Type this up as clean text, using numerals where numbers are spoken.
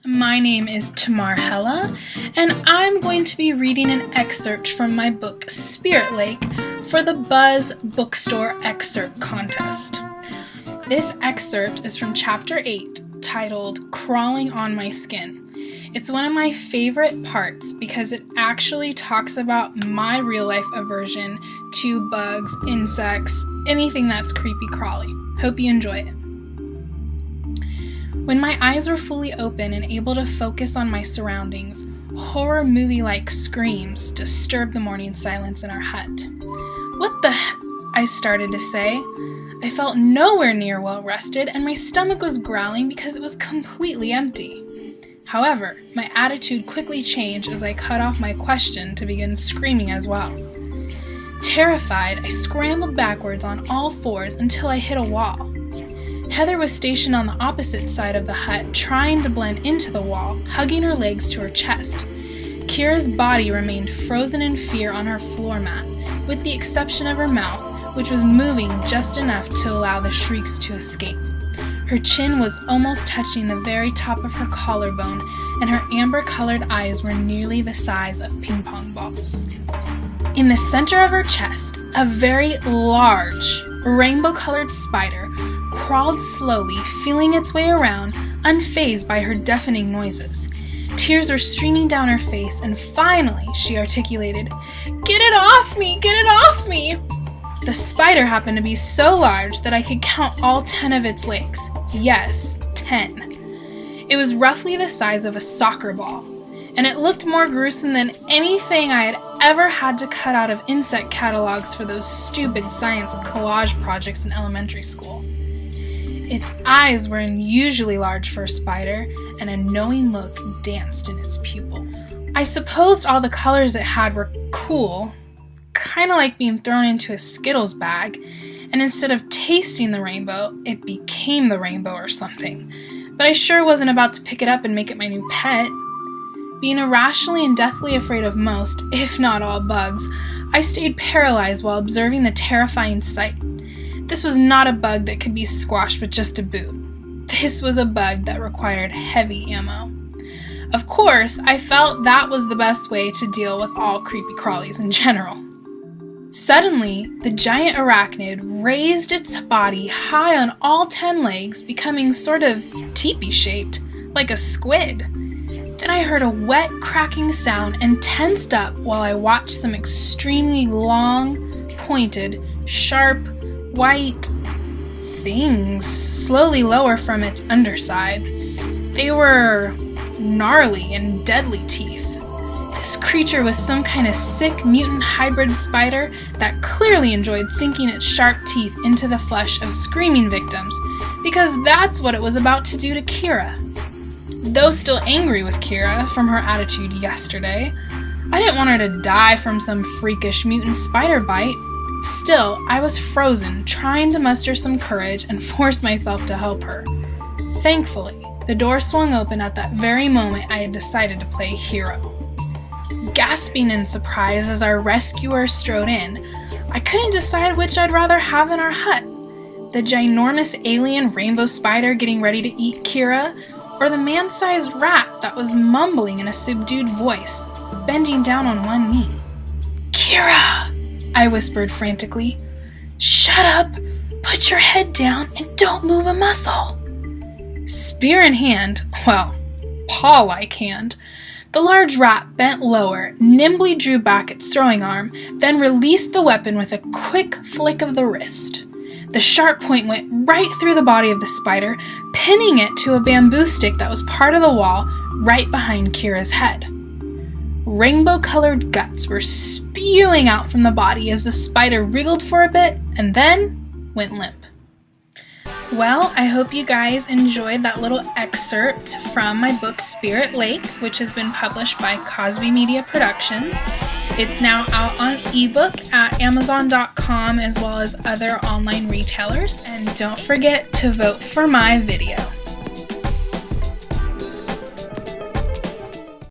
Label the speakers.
Speaker 1: My name is Tamar Hela, and I'm going to be reading an excerpt from my book Spirit Lake for the Buzz Bookstore Excerpt Contest. This excerpt is from Chapter 8, titled Crawling on My Skin. It's one of my favorite parts because it actually talks about my real-life aversion to bugs, insects, anything that's creepy crawly. Hope you enjoy it. When my eyes were fully open and able to focus on my surroundings, horror movie-like screams disturbed the morning silence in our hut. "What the heck?" I started to say. I felt nowhere near well rested, and my stomach was growling because it was completely empty. However, my attitude quickly changed as I cut off my question to begin screaming as well. Terrified, I scrambled backwards on all fours until I hit a wall. Heather was stationed on the opposite side of the hut, trying to blend into the wall, hugging her legs to her chest. Kira's body remained frozen in fear on her floor mat, with the exception of her mouth, which was moving just enough to allow the shrieks to escape. Her chin was almost touching the very top of her collarbone, and her amber-colored eyes were nearly the size of ping pong balls. In the center of her chest, a very large, rainbow-colored spider crawled slowly, feeling its way around, unfazed by her deafening noises. Tears were streaming down her face, and finally she articulated, "Get it off me! Get it off me!" The spider happened to be so large that I could count all 10 of its legs. Yes, 10. It was roughly the size of a soccer ball, and it looked more gruesome than anything I had ever had to cut out of insect catalogs for those stupid science collage projects in elementary school. Its eyes were unusually large for a spider, and a knowing look danced in its pupils. I supposed all the colors it had were cool, kind of like being thrown into a Skittles bag, and instead of tasting the rainbow, it became the rainbow or something. But I sure wasn't about to pick it up and make it my new pet. Being irrationally and deathly afraid of most, if not all, bugs, I stayed paralyzed while observing the terrifying sight. This was not a bug that could be squashed with just a boot. This was a bug that required heavy ammo. Of course, I felt that was the best way to deal with all creepy crawlies in general. Suddenly, the giant arachnid raised its body high on all 10 legs, becoming sort of teepee-shaped, like a squid. Then I heard a wet, cracking sound and tensed up while I watched some extremely long, pointed, sharp, white things slowly lower from its underside. They were gnarly and deadly teeth. This creature was some kind of sick mutant hybrid spider that clearly enjoyed sinking its sharp teeth into the flesh of screaming victims, because that's what it was about to do to Kira. Though still angry with Kira from her attitude yesterday, I didn't want her to die from some freakish mutant spider bite. Still, I was frozen, trying to muster some courage and force myself to help her. Thankfully, the door swung open at that very moment I had decided to play hero. Gasping in surprise as our rescuer strode in, I couldn't decide which I'd rather have in our hut. The ginormous alien rainbow spider getting ready to eat Kira, or the man-sized rat that was mumbling in a subdued voice, bending down on one knee. "Kira!" I whispered frantically. "Shut up! Put your head down and don't move a muscle!" Spear in hand, well, paw-like hand, the large rat bent lower, nimbly drew back its throwing arm, then released the weapon with a quick flick of the wrist. The sharp point went right through the body of the spider, pinning it to a bamboo stick that was part of the wall right behind Kira's head. Rainbow-colored guts were spewing out from the body as the spider wriggled for a bit and then went limp. Well, I hope you guys enjoyed that little excerpt from my book Spirit Lake, which has been published by Cosby Media Productions. It's now out on ebook at Amazon.com as well as other online retailers. And don't forget to vote for my video.